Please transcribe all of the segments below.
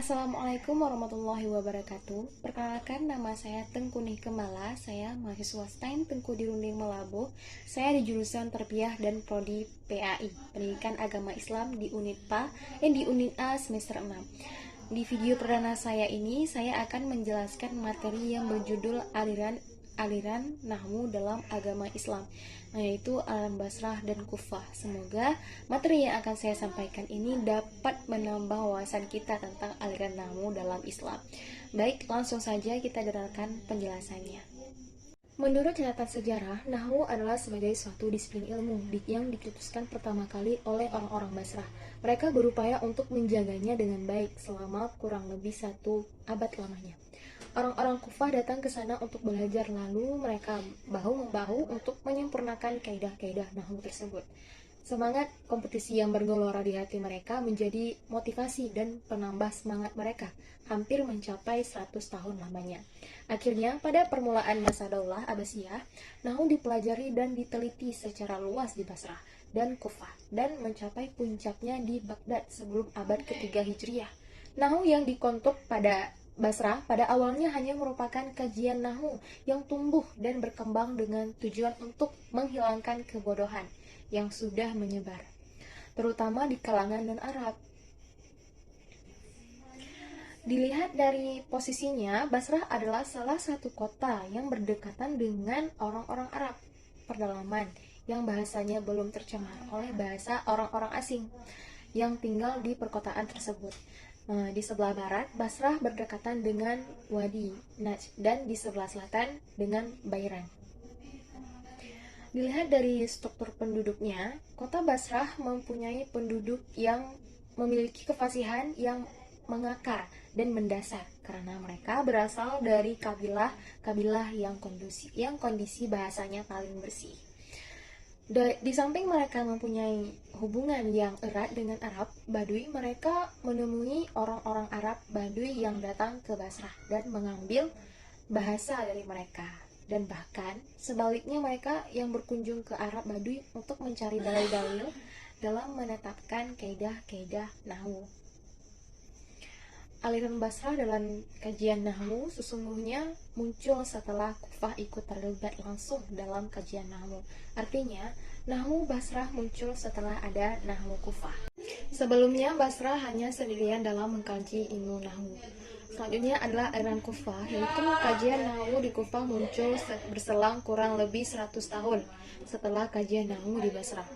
Assalamualaikum warahmatullahi wabarakatuh. Perkenalkan, nama saya Tengku Kemala. Saya mahasiswa STAIN Tengku Dirunding Melabuh. Saya di jurusan Tarbiyah dan Prodi PAI, Pendidikan Agama Islam di Unit di Unit A semester 6. Di video perdana saya ini, saya akan menjelaskan materi yang berjudul aliran nahwu dalam agama Islam, yaitu aliran Basrah dan Kufah. Semoga materi yang akan saya sampaikan ini dapat menambah wawasan kita tentang aliran nahwu dalam Islam. Baik, langsung saja kita dengarkan penjelasannya. Menurut catatan sejarah, nahwu adalah sebagai suatu disiplin ilmu yang dicetuskan pertama kali oleh orang-orang Basrah. Mereka berupaya untuk menjaganya dengan baik selama kurang lebih 1 abad lamanya. Orang-orang Kufah datang ke sana untuk belajar, lalu mereka bahu-membahu untuk menyempurnakan kaidah-kaidah nahwu tersebut. Semangat kompetisi yang bergelora di hati mereka menjadi motivasi dan penambah semangat mereka hampir mencapai 100 tahun lamanya. Akhirnya, pada permulaan masa Daulah Abbasiyah, nahwu dipelajari dan diteliti secara luas di Basrah dan Kufah dan mencapai puncaknya di Baghdad sebelum abad ketiga Hijriah. Nahwu yang dikontuk pada Basrah pada awalnya hanya merupakan kajian nahwu yang tumbuh dan berkembang dengan tujuan untuk menghilangkan kebodohan yang sudah menyebar, terutama di kalangan non-Arab. Dilihat dari posisinya, Basrah adalah salah satu kota yang berdekatan dengan orang-orang Arab pedalaman yang bahasanya belum tercemar oleh bahasa orang-orang asing yang tinggal di perkotaan tersebut. Di sebelah barat, Basrah berdekatan dengan Wadi Najd dan di sebelah selatan dengan Bairan. Dilihat dari struktur penduduknya, kota Basrah mempunyai penduduk yang memiliki kefasihan yang mengakar dan mendasar karena mereka berasal dari kabilah yang kondisi bahasanya paling bersih. Di samping mereka mempunyai hubungan yang erat dengan Arab Baduy, mereka menemui orang-orang Arab Baduy yang datang ke Basrah dan mengambil bahasa dari mereka. Dan bahkan sebaliknya, mereka yang berkunjung ke Arab Baduy untuk mencari dalil-dalil dalam menetapkan kaidah-kaidah nahwu. Aliran Basrah dalam kajian nahwu sesungguhnya muncul setelah Kufah ikut terlibat langsung dalam kajian nahwu. Artinya, nahwu Basrah muncul setelah ada nahwu Kufah. Sebelumnya, Basrah hanya sendirian dalam mengkaji ilmu nahwu. Selanjutnya adalah aliran Kufah, yaitu kajian nahwu di Kufah muncul berselang kurang lebih 100 tahun setelah kajian nahwu di Basrah.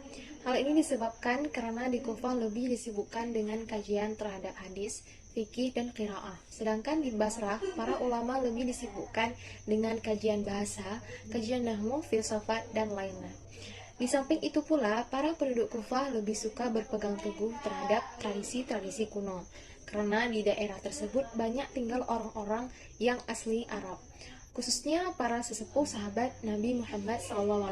Hal ini disebabkan karena di Kufah lebih disibukkan dengan kajian terhadap hadis, fikih, dan qiraah. Sedangkan di Basrah, para ulama lebih disibukkan dengan kajian bahasa, kajian nahwu, filsafat, dan lainnya. Di samping itu pula, para penduduk Kufah lebih suka berpegang teguh terhadap tradisi-tradisi kuno, karena di daerah tersebut banyak tinggal orang-orang yang asli Arab, khususnya para sesepuh sahabat Nabi Muhammad SAW,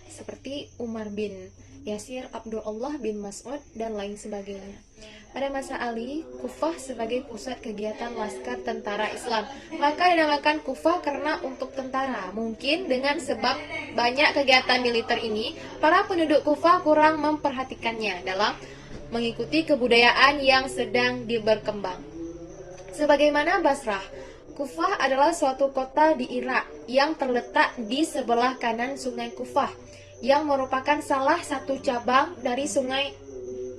seperti Umar bin Yasir, Abdullah bin Mas'ud, dan lain sebagainya. Pada masa Ali, Kufah sebagai pusat kegiatan laskar tentara Islam, maka dinamakan Kufah karena untuk tentara. Mungkin dengan sebab banyak kegiatan militer ini, para penduduk Kufah kurang memperhatikannya dalam mengikuti kebudayaan yang sedang berkembang. Sebagaimana Basrah, Kufah adalah suatu kota di Irak yang terletak di sebelah kanan Sungai Kufah, yang merupakan salah satu cabang dari Sungai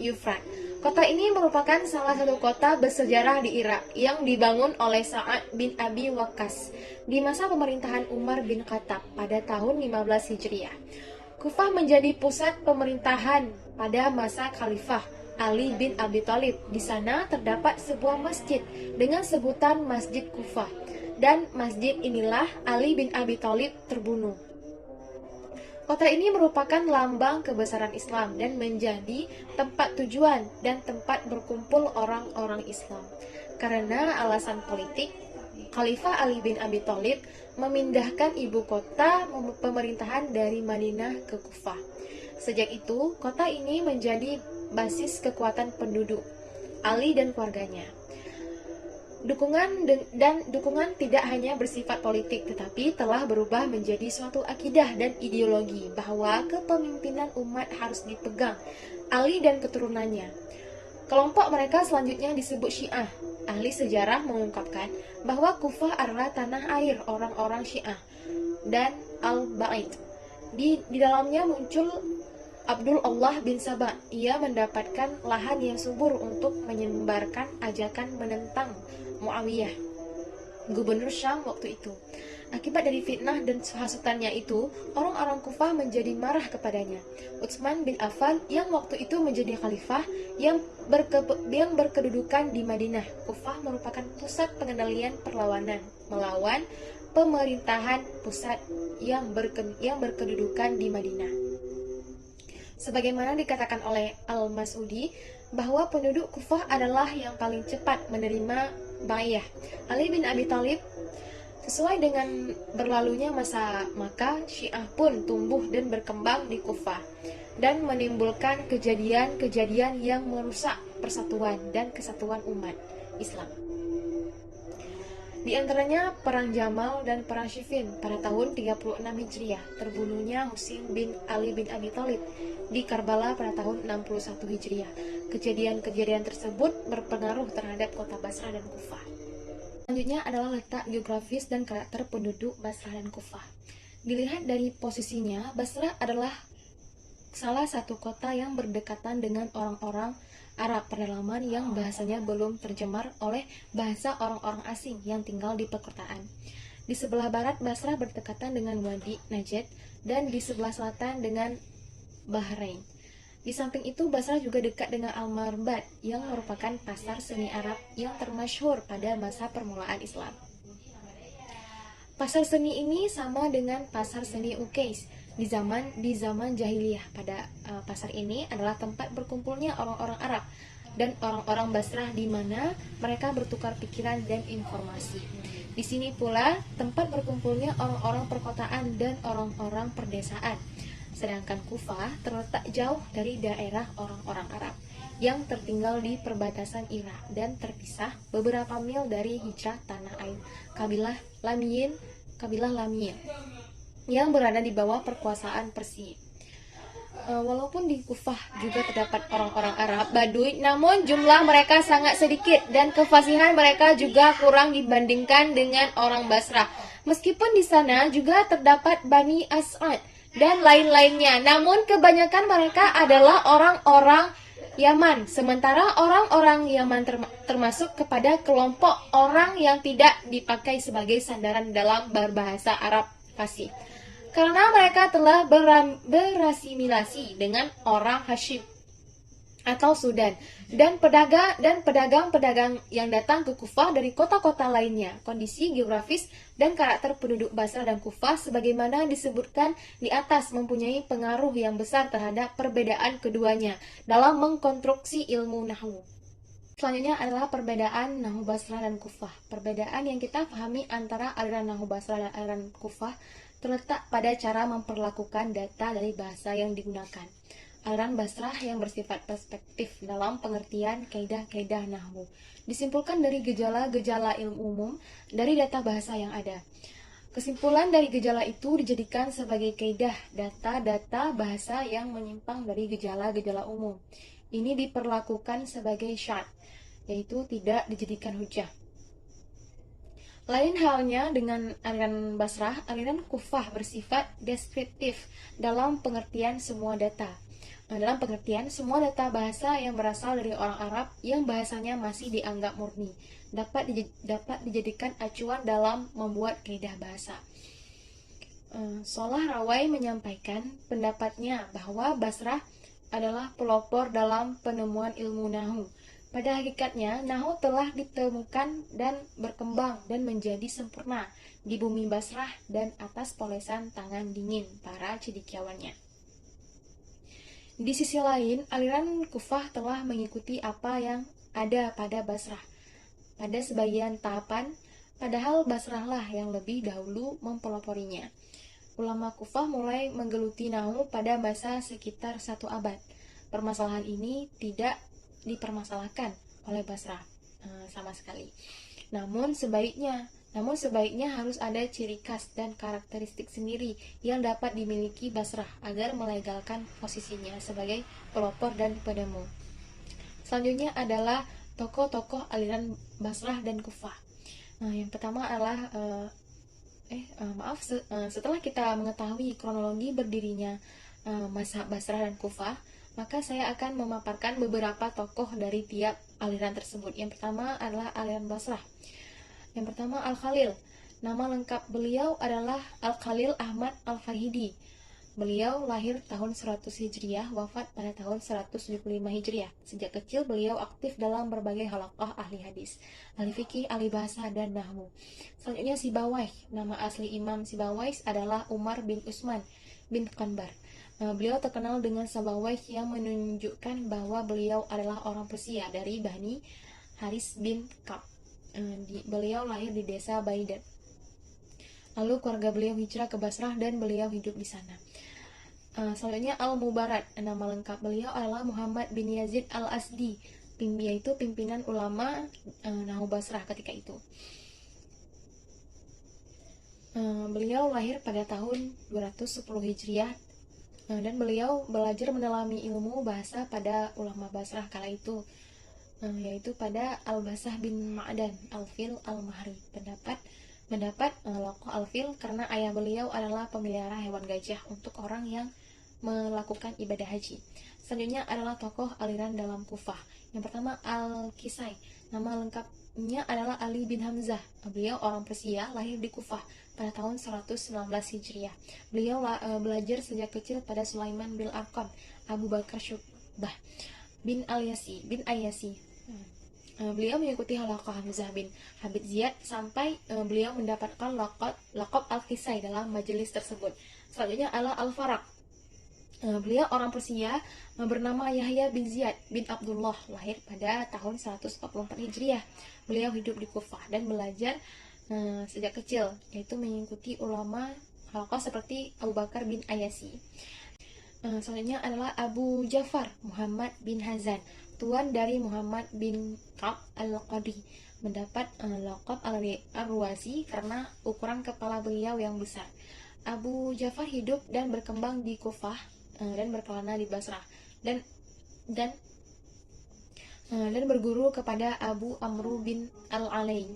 Yufrat. Kota ini merupakan salah satu kota bersejarah di Irak yang dibangun oleh Sa'ad bin Abi Waqqas di masa pemerintahan Umar bin Khattab pada tahun 15 Hijriah. Kufah menjadi pusat pemerintahan pada masa Khalifah Ali bin Abi Thalib. Di sana terdapat sebuah masjid dengan sebutan Masjid Kufah, dan masjid inilah Ali bin Abi Thalib terbunuh. Kota ini merupakan lambang kebesaran Islam dan menjadi tempat tujuan dan tempat berkumpul orang-orang Islam. Karena alasan politik, Khalifah Ali bin Abi Thalib memindahkan ibu kota pemerintahan dari Madinah ke Kufah. Sejak itu, kota ini menjadi basis kekuatan penduduk Ali dan keluarganya. Dukungan tidak hanya bersifat politik, tetapi telah berubah menjadi suatu akidah dan ideologi bahwa kepemimpinan umat harus dipegang Ali dan keturunannya. Kelompok mereka selanjutnya disebut Syiah. Ahli sejarah mengungkapkan bahwa Kufah adalah tanah air orang-orang Syiah dan Al-Ba'id. Di dalamnya muncul Abdul Allah bin Sabah. Ia mendapatkan lahan yang subur untuk menyebarkan ajakan menentang Muawiyah, gubernur Syam waktu itu. Akibat dari fitnah dan hasutannya itu, orang-orang Kufah menjadi marah kepadanya. Utsman bin Affan yang waktu itu menjadi khalifah yang berkedudukan di Madinah. Kufah merupakan pusat pengendalian perlawanan melawan pemerintahan pusat yang berkedudukan di Madinah. Sebagaimana dikatakan oleh Al-Mas'udi bahwa penduduk Kufah adalah yang paling cepat menerima bai'ah Ali bin Abi Thalib. Sesuai dengan berlalunya masa, maka Syiah pun tumbuh dan berkembang di Kufah dan menimbulkan kejadian-kejadian yang merusak persatuan dan kesatuan umat Islam. Di antaranya Perang Jamal dan Perang Siffin pada tahun 36 Hijriah, terbunuhnya Husain bin Ali bin Abi Thalib di Karbala pada tahun 61 Hijriah. Kejadian-kejadian tersebut berpengaruh terhadap kota Basrah dan Kufah. Selanjutnya adalah letak geografis dan karakter penduduk Basrah dan Kufah. Dilihat dari posisinya, Basrah adalah salah satu kota yang berdekatan dengan orang-orang Arab pedalaman yang bahasanya belum tercemar oleh bahasa orang-orang asing yang tinggal di perkotaan. Di sebelah barat, Basrah berdekatan dengan Wadi Najd dan di sebelah selatan dengan Bahrain. Di samping itu, Basrah juga dekat dengan Al-Marbad yang merupakan pasar seni Arab yang termasyhur pada masa permulaan Islam. Pasar seni ini sama dengan pasar seni Ukais di zaman jahiliyah. Pada pasar ini adalah tempat berkumpulnya orang-orang Arab dan orang-orang Basrah di mana mereka bertukar pikiran dan informasi. Di sini pula tempat berkumpulnya orang-orang perkotaan dan orang-orang perdesaan. Sedangkan Kufah terletak jauh dari daerah orang-orang Arab yang tertinggal di perbatasan Irak dan terpisah beberapa mil dari hijrah tanah air kabilah Lamiyin yang berada di bawah perkuasaan Persia. Walaupun di Kufah juga terdapat orang-orang Arab Baduy, namun jumlah mereka sangat sedikit dan kefasihan mereka juga kurang dibandingkan dengan orang Basrah. Meskipun di sana juga terdapat Bani As'ad dan lain-lainnya, namun kebanyakan mereka adalah orang-orang Yaman. Sementara orang-orang Yaman termasuk kepada kelompok orang yang tidak dipakai sebagai sandaran dalam berbahasa Arab fasih, karena mereka telah berasimilasi dengan orang Hashim atau Sudan dan pedagang-pedagang yang datang ke Kufah dari kota-kota lainnya. Kondisi geografis dan karakter penduduk Basrah dan Kufah sebagaimana disebutkan di atas mempunyai pengaruh yang besar terhadap perbedaan keduanya dalam mengkonstruksi ilmu nahwu. Selanjutnya adalah perbedaan nahwu Basrah dan Kufah. Perbedaan yang kita pahami antara aliran nahwu Basrah dan aliran Kufah terletak pada cara memperlakukan data dari bahasa yang digunakan. Aliran Basrah yang bersifat perspektif dalam pengertian kaidah-kaidah nahwu disimpulkan dari gejala-gejala ilmu umum dari data bahasa yang ada. Kesimpulan dari gejala itu dijadikan sebagai kaidah data-data bahasa yang menyimpang dari gejala-gejala umum. Ini diperlakukan sebagai syad, yaitu tidak dijadikan hujah. Lain halnya dengan aliran Basrah, aliran Kufah bersifat deskriptif dalam pengertian semua data. Dalam pengertian, semua data bahasa yang berasal dari orang Arab yang bahasanya masih dianggap murni dapat dijadikan acuan dalam membuat kaidah bahasa. Solah Rawai menyampaikan pendapatnya bahwa Basrah adalah pelopor dalam penemuan ilmu nahwu. Pada hakikatnya, nahwu telah ditemukan dan berkembang dan menjadi sempurna di bumi Basrah dan atas polesan tangan dingin para cendekiawannya. Di sisi lain, aliran Kufah telah mengikuti apa yang ada pada Basrah pada sebagian tahapan, padahal Basrahlah yang lebih dahulu mempeloporinya. Ulama Kufah mulai menggeluti nahwu pada masa sekitar 1 abad. Permasalahan ini tidak dipermasalahkan oleh Basrah sama sekali. Namun sebaiknya harus ada ciri khas dan karakteristik sendiri yang dapat dimiliki Basrah agar melegalkan posisinya sebagai pelopor dan penemu. Selanjutnya adalah tokoh-tokoh aliran Basrah dan Kufah. Yang pertama adalah setelah kita mengetahui kronologi berdirinya mazhab Basrah dan Kufah, maka saya akan memaparkan beberapa tokoh dari tiap aliran tersebut. Yang pertama adalah aliran Basrah. Yang pertama Al-Khalil. Nama lengkap beliau adalah Al-Khalil Ahmad Al-Farhidi. Beliau lahir tahun 100 Hijriah, wafat pada tahun 175 Hijriah. Sejak kecil beliau aktif dalam berbagai halaqah ahli hadis, ahli fikih, ahli bahasa, dan nahwu. Selanjutnya Sibawayh. Nama asli Imam Sibawayh adalah Umar bin Usman bin Qanbar. Beliau terkenal dengan Sibawayh yang menunjukkan bahwa beliau adalah orang Persia dari Bani Haris bin Ka'b. Beliau lahir di desa Baidat. Lalu keluarga beliau hijrah ke Basrah dan beliau hidup di sana. Selanjutnya Al-Mubarad. Nama lengkap beliau adalah Muhammad bin Yazid Al-Asdi, yaitu pimpinan ulama Nahwu Basrah ketika itu. Beliau lahir pada tahun 210 Hijriah dan beliau belajar mendalami ilmu bahasa pada ulama Basrah kala itu, yaitu pada Al-Basah bin Ma'dan Al-Fil Al-Mahri. Mendapat laqab Al-Fil karena ayah beliau adalah pemelihara hewan gajah untuk orang yang melakukan ibadah haji. Selanjutnya adalah tokoh aliran dalam Kufah. Yang pertama Al-Kisai. Nama lengkapnya adalah Ali bin Hamzah. Beliau orang Persia, lahir di Kufah pada tahun 119 Hijriah. Beliau belajar sejak kecil pada Sulaiman bin Arqam, Abu Bakar Syubah bin Ayasi. Beliau mengikuti halaqah Hamzah bin Habib Ziyad sampai beliau mendapatkan laqab Al-Kisai dalam majelis tersebut. Selanjutnya adalah Al-Faraq. Beliau orang Persia bernama Yahya bin Ziyad bin Abdullah, lahir pada tahun 144 Hijriah. Beliau hidup di Kufah dan belajar sejak kecil, yaitu mengikuti ulama halaqah seperti Abu Bakar bin Ayasi. Selanjutnya adalah Abu Ja'far Muhammad bin Hazan, tuan dari Muhammad bin Ka'b al-Qadi. Mendapat laqab Ar-Ruwasi karena ukuran kepala beliau yang besar. Abu Ja'far hidup dan berkembang di Kufah dan berkelana di Basrah dan berguru kepada Abu Amru bin Al-Alai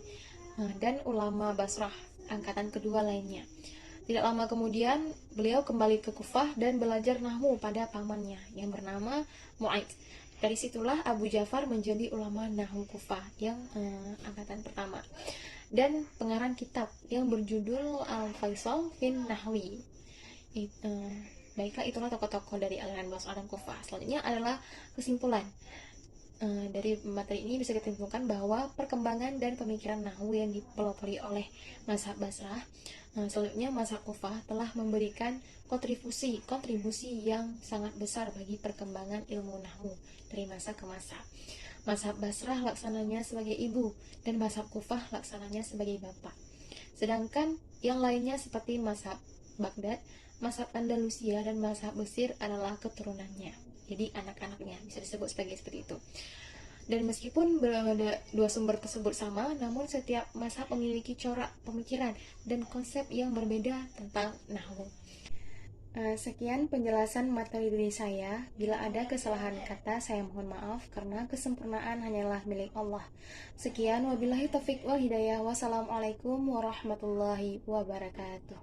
dan ulama Basrah angkatan kedua lainnya. Tidak lama kemudian beliau kembali ke Kufah dan belajar nahwu pada pamannya yang bernama Mu'aid. Dari situlah Abu Ja'far menjadi ulama nahwu Kufah yang angkatan pertama dan pengarang kitab yang berjudul Al-Faisal fin Nahwi. Baiklah, itulah tokoh-tokoh dari aliran Basrah dan Kufah. Selanjutnya adalah kesimpulan. Dari materi ini bisa kita simpulkan bahwa perkembangan dan pemikiran nahwu yang dipelopori oleh mazhab Basrah, selanjutnya mazhab Kufah telah memberikan kontribusi yang sangat besar bagi perkembangan ilmu nahwu dari masa ke masa. Mazhab Basrah laksananya sebagai ibu dan mazhab Kufah laksananya sebagai bapak. Sedangkan yang lainnya seperti mazhab Baghdad, mazhab Andalusia, dan mazhab Mesir adalah keturunannya. Jadi anak-anaknya bisa disebut seperti itu. Dan meskipun dua sumber tersebut sama, namun setiap mazhab memiliki corak pemikiran dan konsep yang berbeda tentang nahwu. Sekian penjelasan materi dari saya. Bila ada kesalahan kata, saya mohon maaf karena kesempurnaan hanyalah milik Allah. Sekian, wabillahi taufiq wal hidayah. Wassalamualaikum warahmatullahi wabarakatuh.